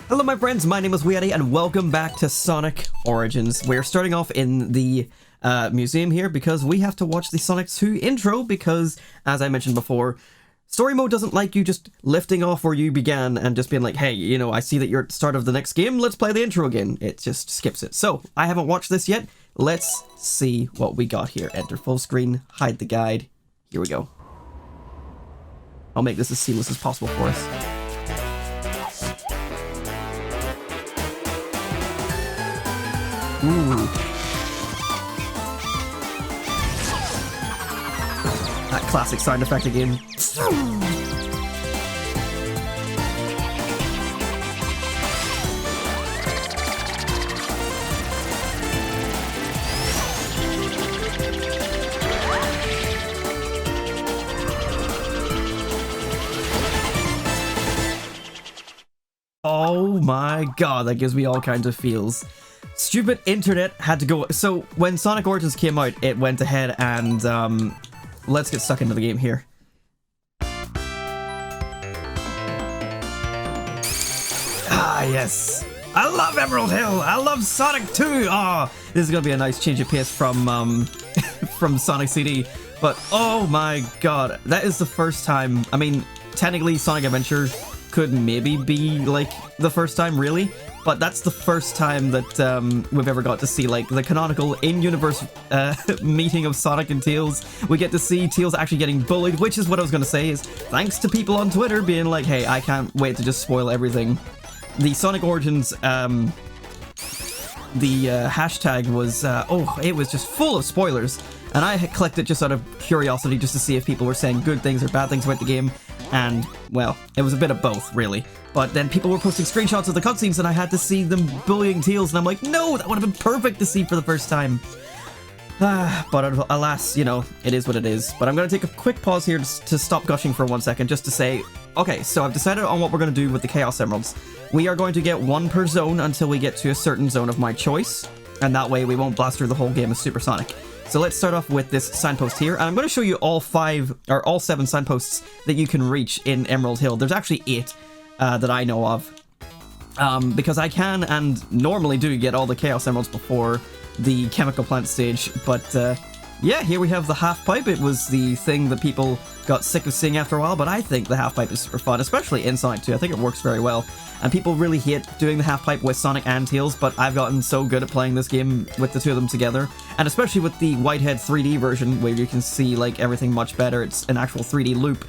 Hello my friends, my name is WeeAddy and welcome back to Sonic Origins. We're starting off in the museum here because we have to watch the Sonic 2 intro because, as I mentioned before, story mode doesn't like you just lifting off where you began and just being like, hey, you know, I see that you're at the start of the next game, let's play the intro again. It just skips it. So, I haven't watched this yet. Let's see what we got here. Enter full screen, hide the guide. Here we go. I'll make this as seamless as possible for us. Ooh. That classic sound effect again. Oh my god, that gives me all kinds of feels. Stupid internet had to go. So when Sonic Origins came out, it went ahead and let's get stuck into the game here. Ah yes, I love Emerald Hill. I love Sonic 2. Ah, this is gonna be a nice change of pace from from Sonic CD. But oh my god, that is the first time. I mean, technically Sonic Adventure could maybe be like the first time, really. But that's the first time that we've ever got to see like the canonical in-universe meeting of Sonic and Tails. We get to see Tails actually getting bullied, which is what I was going to say is thanks to people on Twitter being like, hey, I can't wait to just spoil everything. The Sonic Origins, the hashtag was, it was just full of spoilers. And I had clicked it just out of curiosity just to see if people were saying good things or bad things about the game. And, well, it was a bit of both, really. But then people were posting screenshots of the cutscenes and I had to see them bullying Tails, and I'm like, no, that would have been perfect to see for the first time. But alas, you know, it is what it is. But I'm going to take a quick pause here to stop gushing for 1 second, just to say, okay, so I've decided on what we're going to do with the Chaos Emeralds. We are going to get one per zone until we get to a certain zone of my choice, and that way we won't blast through the whole game as Supersonic. So let's start off with this signpost here, and I'm going to show you all 7 signposts that you can reach in Emerald Hill. There's actually 8 that I know of, because I can and normally do get all the Chaos Emeralds before the Chemical Plant stage, but yeah, here we have the half pipe. It was the thing that people got sick of seeing after a while, but I think the half pipe is super fun, especially in Sonic 2. I think it works very well. And people really hate doing the half pipe with Sonic and Tails, but I've gotten so good at playing this game with the two of them together. And especially with the Whitehead 3D version, where you can see like everything much better. It's an actual 3D loop.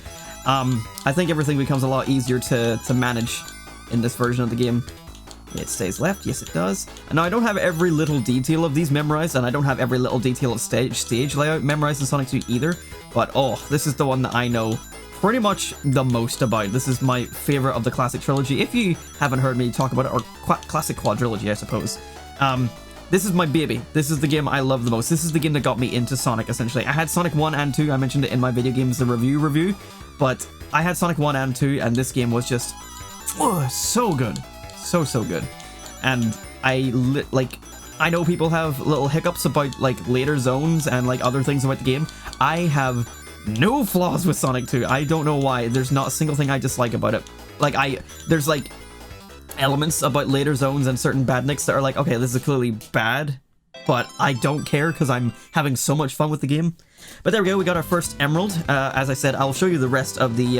I think everything becomes a lot easier to manage in this version of the game. It stays left, yes it does. And now I don't have every little detail of these memorized, and I don't have every little detail of stage layout memorized in Sonic 2 either. But oh, this is the one that I know pretty much the most about. This is my favorite of the classic trilogy, if you haven't heard me talk about it, or classic quadrilogy, I suppose. This is my baby. This is the game I love the most. This is the game that got me into Sonic, essentially. I had Sonic 1 and 2, I mentioned it in my video games, the review, but I had Sonic 1 and 2, and this game was just, so good. So good. And I know people have little hiccups about like later zones and like other things about the game. I have no flaws with Sonic 2. I don't know why. There's not a single thing I dislike about it. Like there's like elements about later zones and certain badniks that are like, okay, this is clearly bad, but I don't care because I'm having so much fun with the game. But there we go. We got our first emerald. As I said, I'll show you the rest of the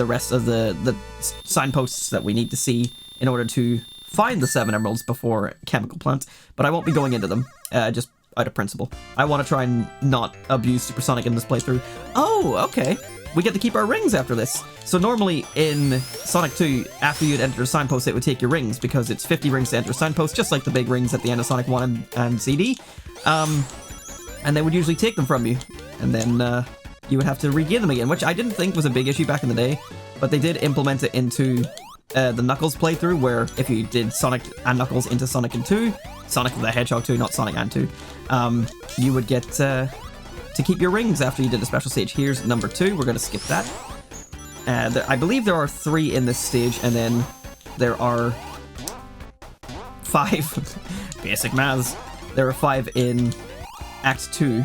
rest of the signposts that we need to see in order to find the 7 emeralds before Chemical Plant, but I won't be going into them, just out of principle. I want to try and not abuse Supersonic in this playthrough. Oh, okay. We get to keep our rings after this. So normally in Sonic 2, after you'd enter a signpost, it would take your rings, because it's 50 rings to enter a signpost, just like the big rings at the end of Sonic 1 and CD. And they would usually take them from you, and then you would have to regain them again, which I didn't think was a big issue back in the day, but they did implement it into the Knuckles playthrough, where if you did Sonic and Knuckles into Sonic and 2, Sonic the Hedgehog 2, not Sonic and 2, you would get to keep your rings after you did a special stage. Here's number 2, we're going to skip that. I believe there are 3 in this stage, and then there are 5, basic maths, there are 5 in Act 2,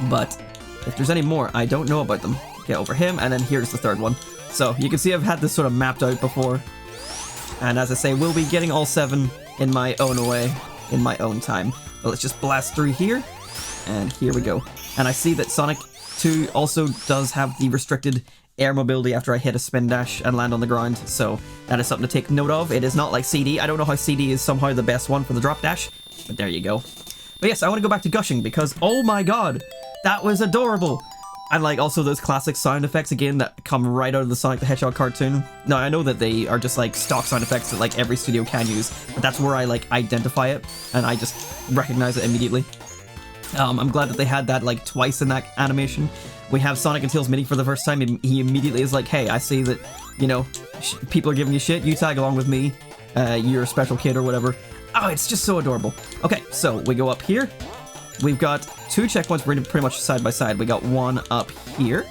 but if there's any more, I don't know about them. Get over him, and then here's the third one. So you can see I've had this sort of mapped out before. And as I say, we'll be getting all 7 in my own way, in my own time. But let's just blast through here. And here we go. And I see that Sonic 2 also does have the restricted air mobility after I hit a spin dash and land on the ground, so that is something to take note of. It is not like CD. I don't know how CD is somehow the best one for the drop dash, but there you go. But yes, I want to go back to gushing because, oh my god, that was adorable! And like also those classic sound effects again that come right out of the Sonic the Hedgehog cartoon. Now I know that they are just like stock sound effects that like every studio can use, but that's where I like identify it and I just recognize it immediately. I'm glad that they had that like twice in that animation. We have Sonic and Tails meeting for the first time, and he immediately is like, hey, I see that, you know, people are giving you shit, you tag along with me, you're a special kid or whatever. Oh, it's just so adorable. Okay, so we go up here. We've got 2 checkpoints pretty much side by side. We got one up here,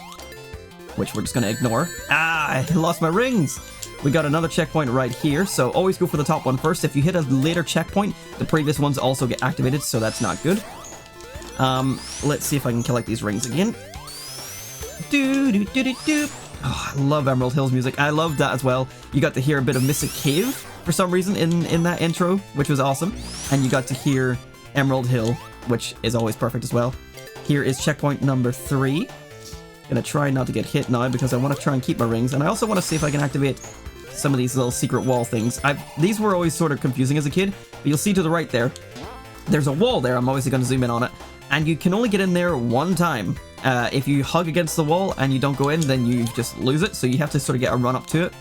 which we're just going to ignore. Ah, I lost my rings. We got another checkpoint right here, so always go for the top one first. If you hit a later checkpoint, the previous ones also get activated, so that's not good. Let's see if I can collect these rings again. Oh, I love Emerald Hill's music. I love that as well. You got to hear a bit of Mystic Cave for some reason in that intro, which was awesome. And you got to hear Emerald Hill, which is always perfect as well. Here is checkpoint number 3. Gonna try not to get hit now because I want to try and keep my rings. And I also want to see if I can activate some of these little secret wall things. These were always sort of confusing as a kid, but you'll see to the right there, there's a wall there. I'm obviously going to zoom in on it. And you can only get in there one time. If you hug against the wall and you don't go in, then you just lose it. So you have to sort of get a run up to it.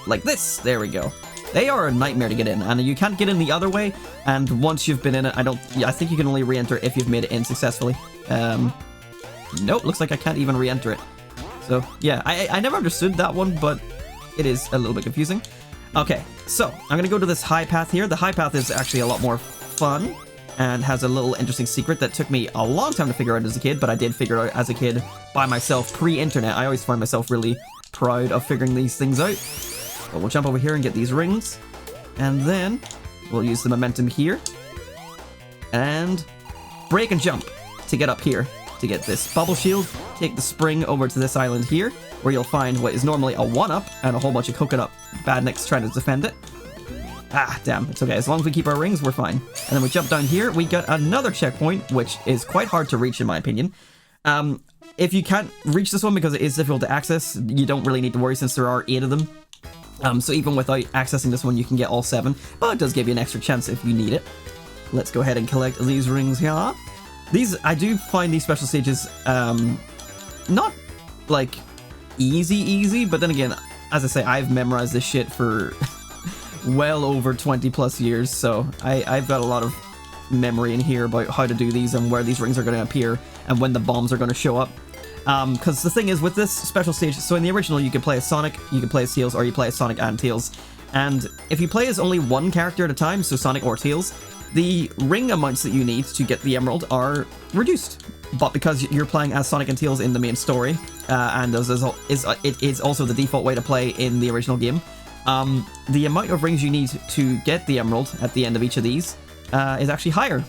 Like this. There we go. They are a nightmare to get in. And you can't get in the other way. And once you've been in it, I think you can only re-enter if you've made it in successfully. Nope, looks like I can't even re-enter it. So, yeah, I never understood that one, but it is a little bit confusing. Okay, so I'm going to go to this high path here. The high path is actually a lot more fun and has a little interesting secret that took me a long time to figure out as a kid, but I did figure it out as a kid by myself, pre-internet. I always find myself really proud of figuring these things out. But we'll jump over here and get these rings, and then we'll use the momentum here, and break and jump to get up here. To get this bubble shield, take the spring over to this island here, where you'll find what is normally a 1-up and a whole bunch of coconut badniks trying to defend it. Ah, damn, it's okay. As long as we keep our rings, we're fine. And then we jump down here, we got another checkpoint, which is quite hard to reach in my opinion. If you can't reach this one because it is difficult to access, you don't really need to worry since there are 8 of them. So even without accessing this one, you can get all 7, but it does give you an extra chance if you need it. Let's go ahead and collect these rings here. I do find these special stages, not, like, easy, but then again, as I say, I've memorized this shit for well over 20 plus years, so I've got a lot of memory in here about how to do these and where these rings are going to appear and when the bombs are going to show up. Because the thing is, with this special stage, so in the original you could play as Sonic, you could play as Tails, or you play as Sonic and Tails. And if you play as only one character at a time, so Sonic or Tails, the ring amounts that you need to get the emerald are reduced. But because you're playing as Sonic and Tails in the main story, and it is also the default way to play in the original game, the amount of rings you need to get the emerald at the end of each of these is actually higher.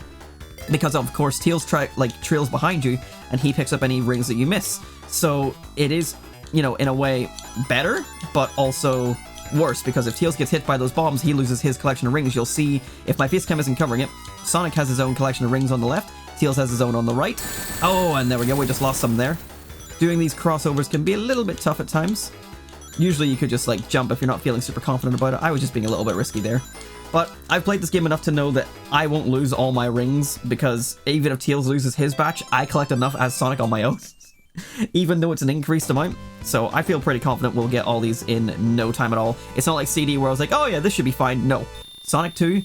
Because of course Tails trails behind you, and he picks up any rings that you miss. So it is, you know, in a way better, but also worse, because if Tails gets hit by those bombs, he loses his collection of rings. You'll see, if my face cam isn't covering it, Sonic has his own collection of rings on the left, Tails has his own on the right. Oh, and there we go, we just lost some there. Doing these crossovers can be a little bit tough at times. Usually you could just like jump if you're not feeling super confident about it. I was just being a little bit risky there. But I've played this game enough to know that I won't lose all my rings, because even if Tails loses his batch, I collect enough as Sonic on my own. Even though it's an increased amount. So I feel pretty confident we'll get all these in no time at all. It's not like CD where I was like, oh yeah, this should be fine. No. Sonic 2,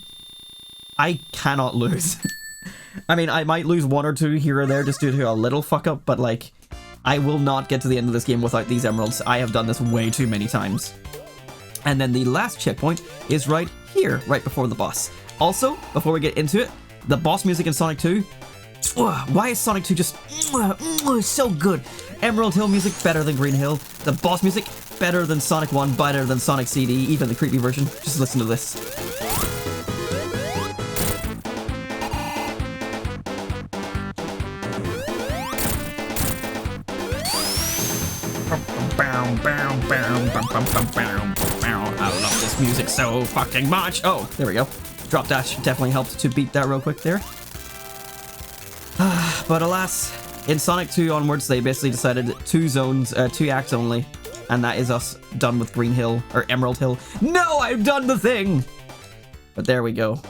I cannot lose. I mean, I might lose 1 or 2 here or there just due to a little fuck up, but like, I will not get to the end of this game without these emeralds. I have done this way too many times. And then the last checkpoint is right here, right before the boss. Also, before we get into it, the boss music in Sonic 2, why is Sonic 2 just so good? Emerald Hill music better than Green Hill. The boss music better than Sonic 1, better than Sonic CD, even the creepy version. Just listen to this. I love this this music so fucking much. Oh, there we go. Drop dash definitely helped to beat that real quick there. But alas, in Sonic 2 onwards, they basically decided 2 zones, 2 acts only. And that is us done with Green Hill, or Emerald Hill. No, I've done the thing! But there we go.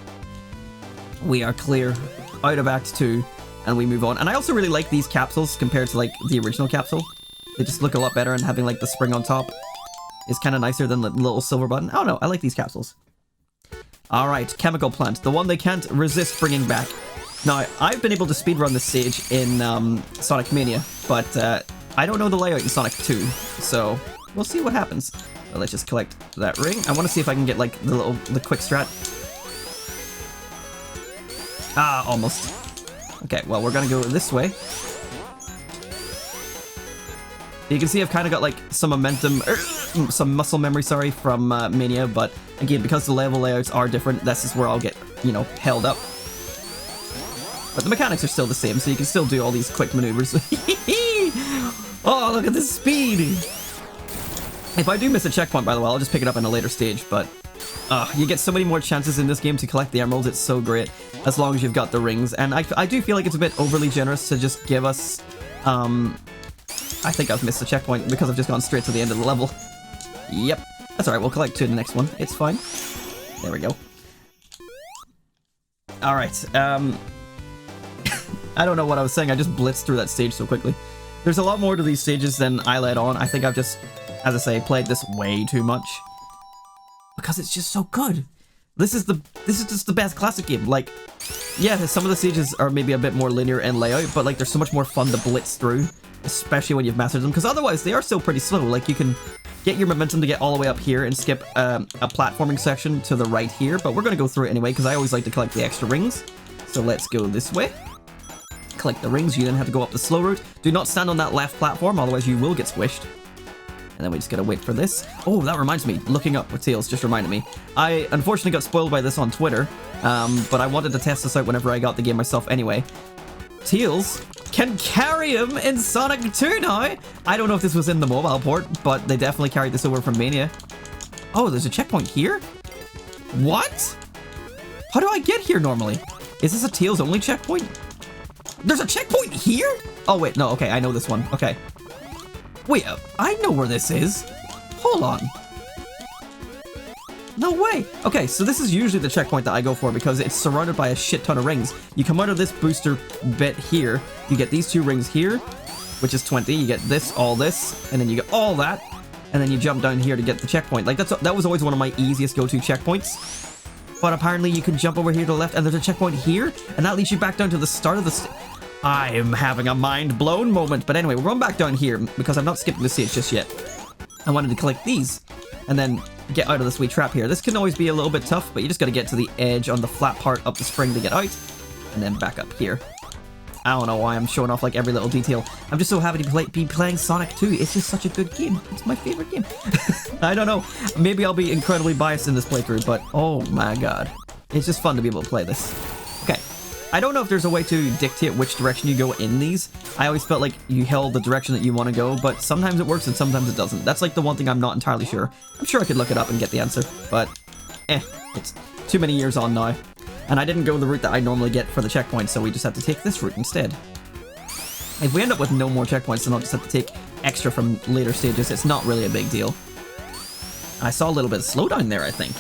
We are clear out of Act 2, and we move on. And I also really like these capsules compared to, like, the original capsule. They just look a lot better, and having, like, the spring on top is kind of nicer than the little silver button. I don't know, I like these capsules. Alright, Chemical Plant. The one they can't resist bringing back. Now, I've been able to speedrun this stage in Sonic Mania, but I don't know the layout in Sonic 2, so we'll see what happens. But let's just collect that ring. I want to see if I can get, like, the quick strat. Ah, almost. Okay, well, we're gonna go this way. You can see I've kind of got, like, some momentum, some muscle memory, sorry, from Mania, but again, because the level layouts are different, this is where I'll get, you know, held up. But the mechanics are still the same, so you can still do all these quick maneuvers. Oh, look at this speed! If I do miss a checkpoint, by the way, I'll just pick it up in a later stage, but you get so many more chances in this game to collect the emeralds. It's so great, as long as you've got the rings. And I do feel like it's a bit overly generous to just give us... I think I've missed a checkpoint because I've just gone straight to the end of the level. Yep. That's alright, we'll collect 2 in the next one. It's fine. There we go. Alright, I don't know what I was saying, I just blitzed through that stage so quickly. There's a lot more to these stages than I let on. I think I've just, as I say, played this way too much. Because it's just so good. This is just the best classic game. Like, yeah, some of the stages are maybe a bit more linear in layout, but like they're so much more fun to blitz through. Especially when you've mastered them, because otherwise they are still pretty slow. Like, you can get your momentum to get all the way up here and skip a platforming section to the right here, but we're going to go through it anyway, because I always like to collect the extra rings. So let's go this way. Collect the rings, you then have to go up the slow route. Do not stand on that left platform, otherwise you will get squished. And then we just gotta wait for this. Oh, that reminds me, looking up with Tails just reminded me. I unfortunately got spoiled by this on Twitter, but I wanted to test this out whenever I got the game myself anyway. Tails can carry him in Sonic 2 now! I don't know if this was in the mobile port, but they definitely carried this over from Mania. Oh, there's a checkpoint here? What? How do I get here normally? Is this a Tails only checkpoint? There's a checkpoint here? Oh wait, no, okay, I know this one. Okay. Wait, I know where this is. Hold on. No way. Okay, so this is usually the checkpoint that I go for because it's surrounded by a shit ton of rings. You come out of this booster bit here, you get these 2 rings here, which is 20, you get this, all this, and then you get all that, and then you jump down here to get the checkpoint. Like, that was always one of my easiest go-to checkpoints. But apparently you can jump over here to the left, and there's a checkpoint here, and that leads you back down to the start of the I am having a mind-blown moment. But anyway, we're going back down here, because I'm not skipping the stage just yet. I wanted to collect these, and then get out of this wee trap here. This can always be a little bit tough, but you just gotta get to the edge on the flat part up the spring to get out, and then back up here. I don't know why I'm showing off like every little detail. I'm just so happy to be playing Sonic 2. It's just such a good game. It's my favorite game. I don't know. Maybe I'll be incredibly biased in this playthrough, but oh my god. It's just fun to be able to play this. Okay. I don't know if there's a way to dictate which direction you go in these. I always felt like you held the direction that you want to go, but sometimes it works and sometimes it doesn't. That's like the one thing I'm not entirely sure. I'm sure I could look it up and get the answer, but it's too many years on now. And I didn't go the route that I normally get for the checkpoint, so we just had to take this route instead. If we end up with no more checkpoints, then I'll just have to take extra from later stages. It's not really a big deal. I saw a little bit of slowdown there, I think.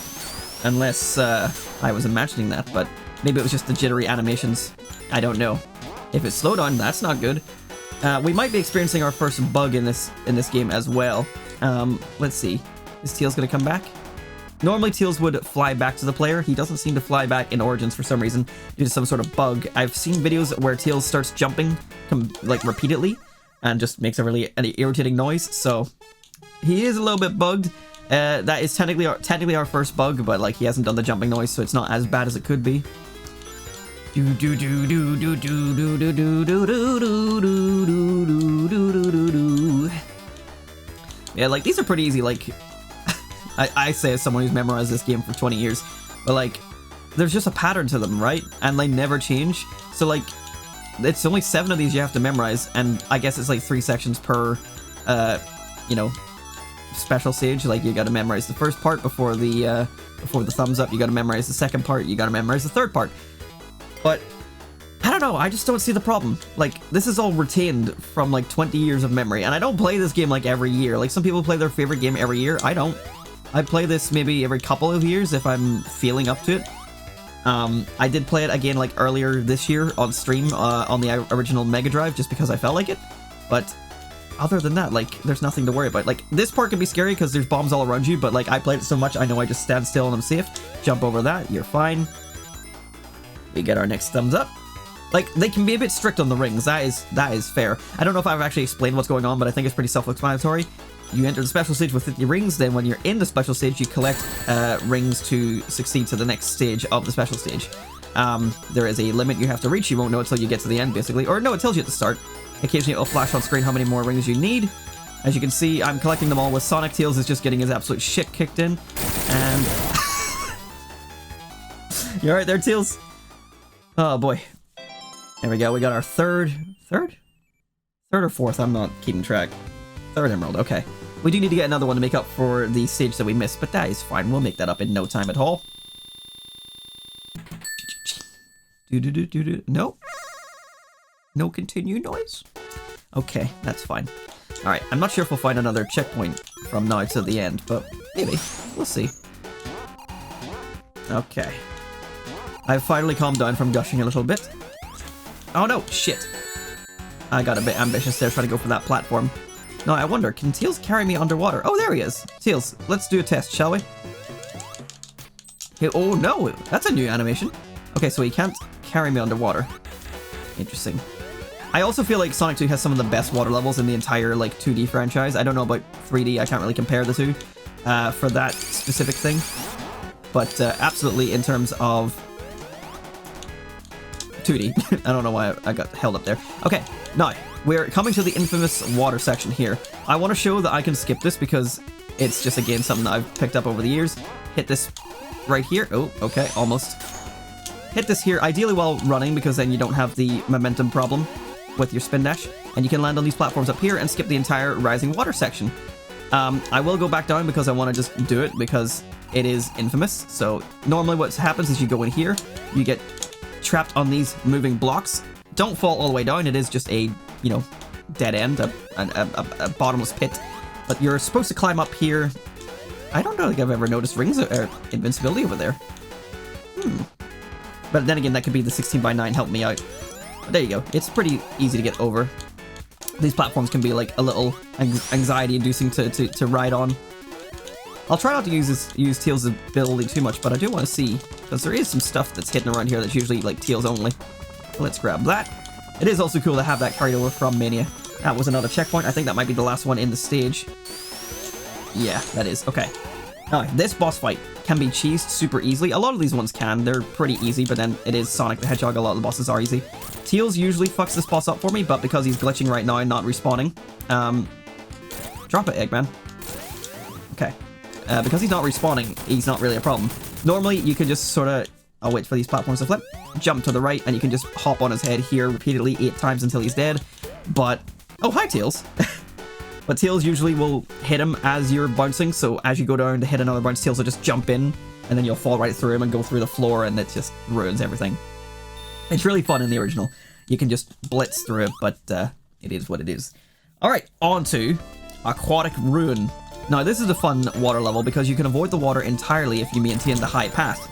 Unless I was imagining that, but maybe it was just the jittery animations. I don't know. If it's slowdown, that's not good. We might be experiencing our first bug in this game as well. Let's see. Is Tails gonna come back? Normally Tails would fly back to the player. He doesn't seem to fly back in Origins for some reason due to some sort of bug. I've seen videos where Tails starts jumping like repeatedly and just makes a really irritating noise. So he is a little bit bugged. That is technically our first bug, but like he hasn't done the jumping noise, so it's not as bad as it could be. Yeah, like these are pretty easy. Like I say as someone who's memorized this game for 20 years, but like there's just a pattern to them, right? And they never change. So like it's only 7 of these you have to memorize, and I guess it's like 3 sections per you know, special stage, like you gotta memorize the first part before the thumbs up, you gotta memorize the second part, you gotta memorize the third part. But I don't know, I just don't see the problem. Like, this is all retained from like 20 years of memory, and I don't play this game like every year. Like, some people play their favorite game every year. I don't. I play this maybe every couple of years if I'm feeling up to it. I did play it again like earlier this year on stream on the original Mega Drive just because I felt like it. But other than that, like, there's nothing to worry about. Like, this part can be scary because there's bombs all around you, but like, I played it so much, I know I just stand still and I'm safe. Jump over that, you're fine. We get our next thumbs up. Like, they can be a bit strict on the rings, that is fair. I don't know if I've actually explained what's going on, but I think it's pretty self-explanatory. You enter the special stage with 50 rings, then when you're in the special stage, you collect rings to succeed to the next stage of the special stage. There is a limit you have to reach, you won't know until you get to the end, basically. Or no, it tells you at the start. Occasionally it'll flash on screen how many more rings you need. As you can see, I'm collecting them all with Sonic. Tails is just getting his absolute shit kicked in. And... You alright there, Tails? Oh boy. There we go, we got our third or fourth, I'm not keeping track. Third emerald, okay. We do need to get another one to make up for the stage that we missed, but that is fine. We'll make that up in no time at all. Nope. No continue noise? Okay, that's fine. Alright, I'm not sure if we'll find another checkpoint from now to the end, but maybe. We'll see. Okay. I've finally calmed down from gushing a little bit. Oh no, shit. I got a bit ambitious there trying to go for that platform. Now, I wonder, can Tails carry me underwater? Oh, there he is. Tails, let's do a test, shall we? Hey, oh no, that's a new animation. Okay, so he can't carry me underwater. Interesting. I also feel like Sonic 2 has some of the best water levels in the entire, like, 2D franchise. I don't know about 3D, I can't really compare the two for that specific thing. But absolutely in terms of 2D. I don't know why I got held up there. Okay, now, we're coming to the infamous water section here. I want to show that I can skip this because it's just, again, something that I've picked up over the years. Hit this right here. Oh, okay, almost. Hit this here, ideally while running, because then you don't have the momentum problem with your spin dash. And you can land on these platforms up here and skip the entire rising water section. I will go back down because I want to just do it because it is infamous. So normally what happens is you go in here, you get trapped on these moving blocks. Don't fall all the way down, it is just a, you know, dead end, a bottomless pit. But you're supposed to climb up here. I don't know if I've ever noticed rings or invincibility over there. But then again, that could be the 16x9 help me out. But there you go, it's pretty easy to get over. These platforms can be like a little anxiety inducing to ride on. I'll try not to use Tails' ability too much, but I do want to see, because there is some stuff that's hidden around here that's usually like Tails only. Let's grab that. It is also cool to have that carried over from Mania. That was another checkpoint. I think that might be the last one in the stage. Yeah, that is. Okay. Now, this boss fight can be cheesed super easily. A lot of these ones can. They're pretty easy, but then it is Sonic the Hedgehog. A lot of the bosses are easy. Tails usually fucks this boss up for me, but because he's glitching right now and not respawning, drop it, Eggman. Okay. Because he's not respawning, he's not really a problem. Normally, you can just sort of... I'll wait for these platforms to flip. Jump to the right, and you can just hop on his head here repeatedly 8 times until he's dead. But... Oh, hi, Tails. But Tails usually will hit him as you're bouncing, so as you go down to hit another bounce, Tails will just jump in, and then you'll fall right through him and go through the floor, and it just ruins everything. It's really fun in the original. You can just blitz through it, but it is what it is. Alright, on to Aquatic Ruin. Now, this is a fun water level because you can avoid the water entirely if you maintain the high path.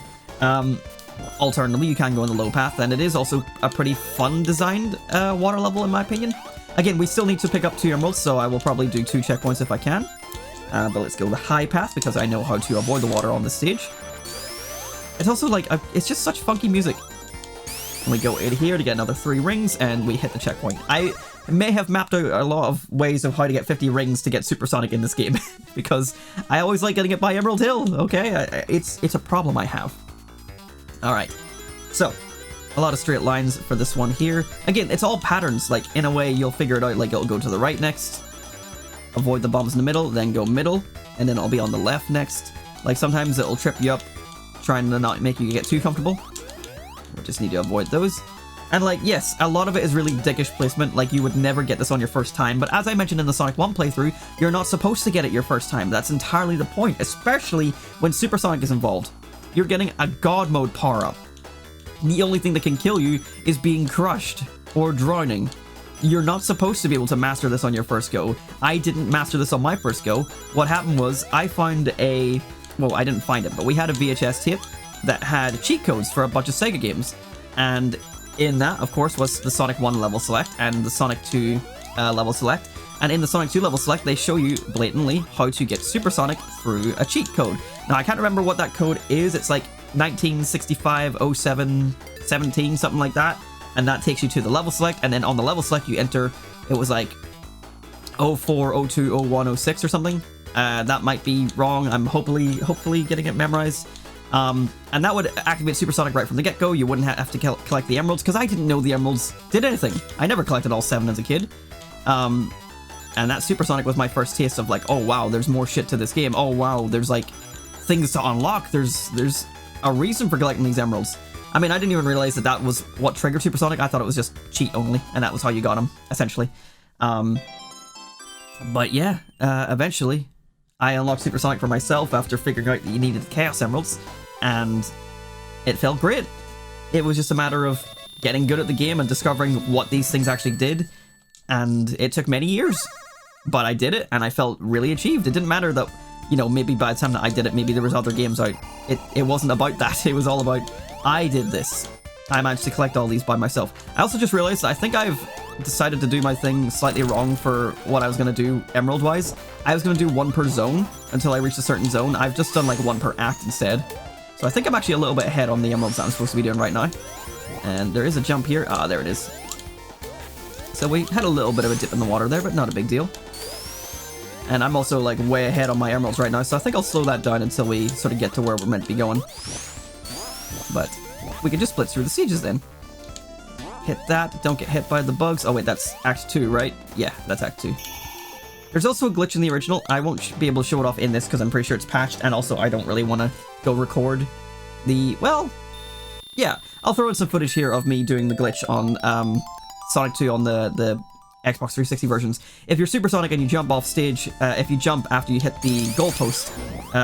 Alternatively, you can go on the low path, and it is also a pretty fun designed water level in my opinion. Again, we still need to pick up 2 emeralds, so I will probably do 2 checkpoints if I can. But let's go the high path because I know how to avoid the water on this stage. It's also like, it's just such funky music. And we go in here to get another 3 rings, and we hit the checkpoint. I may have mapped out a lot of ways of how to get 50 rings to get Supersonic in this game, because I always like getting it by Emerald Hill, okay? It's a problem I have. Alright, so, a lot of straight lines for this one here. Again, it's all patterns, like, in a way you'll figure it out, like, it'll go to the right next, avoid the bombs in the middle, then go middle, and then it'll be on the left next. Like, sometimes it'll trip you up, trying to not make you get too comfortable. We just need to avoid those. And like, yes, a lot of it is really dickish placement, like you would never get this on your first time, but as I mentioned in the Sonic 1 playthrough, you're not supposed to get it your first time. That's entirely the point, especially when Supersonic is involved. You're getting a God Mode power-up. The only thing that can kill you is being crushed or drowning. You're not supposed to be able to master this on your first go. I didn't master this on my first go. What happened was I found a... well, I didn't find it, but we had a VHS tape that had cheat codes for a bunch of Sega games. And in that, of course, was the Sonic 1 level select and the Sonic 2 level select. And in the Sonic 2 level select, they show you blatantly how to get Supersonic through a cheat code. Now, I can't remember what that code is. It's like 1965 07 17, something like that. And that takes you to the level select. And then on the level select, you enter, it was like 04, 02, 01, 06 or something. That might be wrong. I'm hopefully getting it memorized. And that would activate Supersonic right from the get-go. You wouldn't have to collect the emeralds, because I didn't know the emeralds did anything. I never collected all 7 as a kid. And that Supersonic was my first taste of like, oh wow, there's more shit to this game. Oh wow, there's like things to unlock. There's a reason for collecting these emeralds. I mean, I didn't even realize that that was what triggered Supersonic. I thought it was just cheat only, and that was how you got him, essentially. But yeah, eventually I unlocked Supersonic for myself after figuring out that you needed the Chaos Emeralds, and it felt great. It was just a matter of getting good at the game and discovering what these things actually did, and it took many years. But I did it, and I felt really achieved. It didn't matter that, you know, maybe by the time that I did it, maybe there was other games out. It wasn't about that. It was all about, I did this. I managed to collect all these by myself. I also just realized that I think I've decided to do my thing slightly wrong for what I was going to do emerald-wise. I was going to do 1 per zone until I reached a certain zone. I've just done like 1 per act instead. So I think I'm actually a little bit ahead on the emeralds that I'm supposed to be doing right now. And there is a jump here. Ah, there it is. So we had a little bit of a dip in the water there, but not a big deal. And I'm also like way ahead on my emeralds right now, so I think I'll slow that down until we sort of get to where we're meant to be going. But we can just split through the sieges then. Hit that, don't get hit by the bugs. Oh wait, that's Act 2, right? Yeah, that's Act 2. There's also a glitch in the original. I won't be able to show it off in this because I'm pretty sure it's patched, and also I don't really want to go record the... well, yeah, I'll throw in some footage here of me doing the glitch on Sonic 2 on the Xbox 360 versions. If you're Supersonic and you jump off stage, if you jump after you hit the goalpost,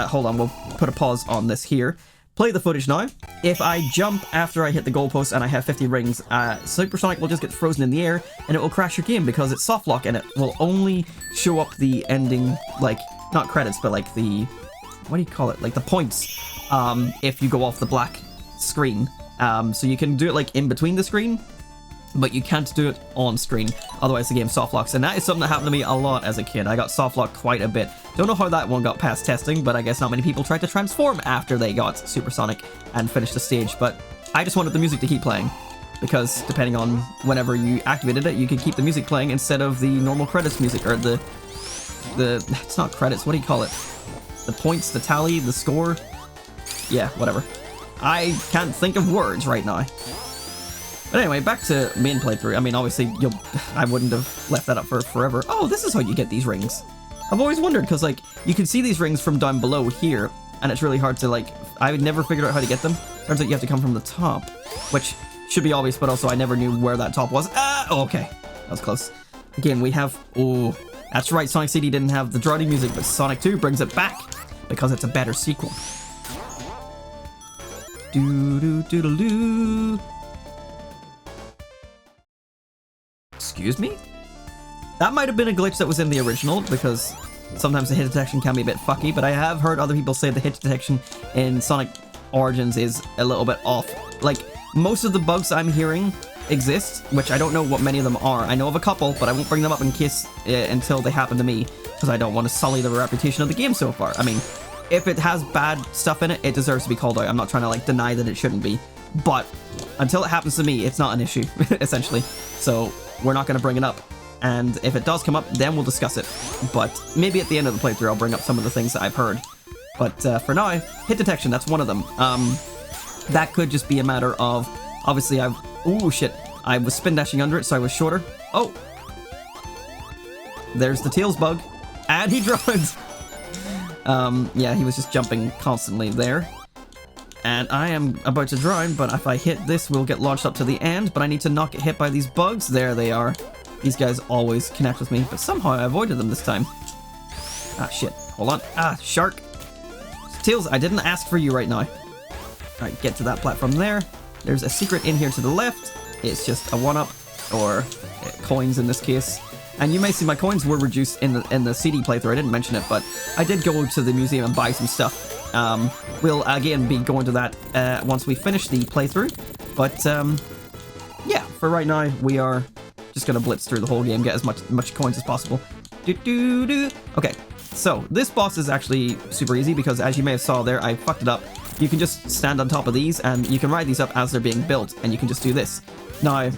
hold on, we'll put a pause on this here. Play the footage now. If I jump after I hit the goalpost and I have 50 rings, Supersonic will just get frozen in the air and it will crash your game because it's soft lock and it will only show up the ending, like, not credits, but like the, what do you call it? Like the points, if you go off the black screen. So you can do it like in between the screen, but you can't do it on screen, otherwise the game soft locks. And that is something that happened to me a lot as a kid. I got soft locked quite a bit. Don't know how that one got past testing, but I guess not many people tried to transform after they got Supersonic and finished the stage. But I just wanted the music to keep playing, because depending on whenever you activated it, you could keep the music playing instead of the normal credits music, or the it's not credits, what do you call it? The points, the tally, the score? Yeah, whatever. I can't think of words right now. But anyway, back to main playthrough. I mean, obviously, I wouldn't have left that up for forever. Oh, this is how you get these rings. I've always wondered, because, like, you can see these rings from down below here, and it's really hard to, like, I never figured out how to get them. Turns out you have to come from the top, which should be obvious, but also I never knew where that top was. Oh, okay. That was close. Again, we have, oh, that's right, Sonic CD didn't have the drowning music, but Sonic 2 brings it back, because it's a better sequel. Do-do-do-do-do. Excuse me? That might have been a glitch that was in the original, because sometimes the hit detection can be a bit fucky, but I have heard other people say the hit detection in Sonic Origins is a little bit off. Like, most of the bugs I'm hearing exist, which I don't know what many of them are. I know of a couple, but I won't bring them up in case until they happen to me, because I don't want to sully the reputation of the game so far. I mean, if it has bad stuff in it, it deserves to be called out. I'm not trying to, like, deny that it shouldn't be, but until it happens to me, it's not an issue, essentially. So we're not going to bring it up, and if it does come up, then we'll discuss it. But maybe at the end of the playthrough I'll bring up some of the things that I've heard. But for now, hit detection, that's one of them. That could just be a matter of, obviously ooh shit, I was spin dashing under it, so I was shorter. Oh, there's the Tails bug, and he drowned. Yeah, he was just jumping constantly there. And I am about to drown, but if I hit this, we'll get launched up to the end. But I need to not get hit by these bugs. There they are. These guys always connect with me, but somehow I avoided them this time. Ah, shit. Hold on. Ah, shark. Tails, I didn't ask for you right now. Alright, get to that platform there. There's a secret in here to the left. It's just a 1-up, or coins in this case. And you may see my coins were reduced in the CD playthrough. I didn't mention it, but I did go to the museum and buy some stuff. We'll again be going to that once we finish the playthrough. But yeah, for right now, we are just gonna blitz through the whole game, get as much coins as possible. Okay, so this boss is actually super easy because, as you may have saw there, I fucked it up. You can just stand on top of these and you can ride these up as they're being built, and you can just do this. Now,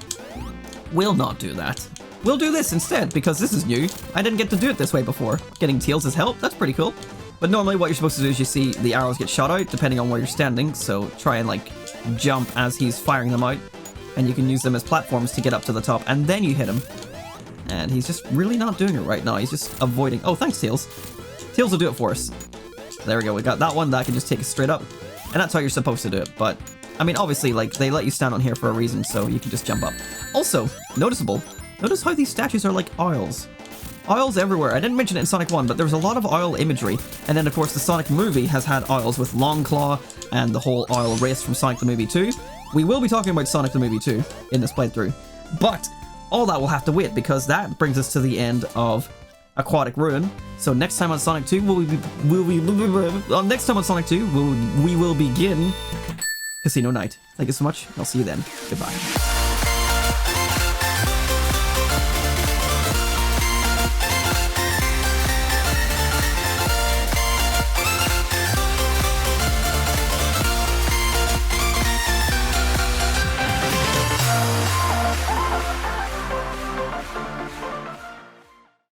we'll not do that. We'll do this instead because this is new. I didn't get to do it this way before. Getting Tails' help, that's pretty cool. But normally what you're supposed to do is you see the arrows get shot out depending on where you're standing, so try and like jump as he's firing them out, and you can use them as platforms to get up to the top, and then you hit him. And he's just really not doing it right now. He's just avoiding. Oh, thanks, Tails. Tails will do it for us. There we go. We got that one. That can just take us straight up. And that's how you're supposed to do it. But, I mean, obviously, like, they let you stand on here for a reason, so you can just jump up. Also, noticeable. Notice how these statues are like owls. Owls everywhere. I didn't mention it in Sonic 1, but there was a lot of owl imagery. And then, of course, the Sonic movie has had owls with Longclaw and the whole owl race from Sonic the Movie 2. We will be talking about Sonic the Movie 2 in this playthrough. But all that will have to wait, because that brings us to the end of Aquatic Ruin. So next time on Sonic 2, we will begin Casino Night. Thank you so much. I'll see you then. Goodbye.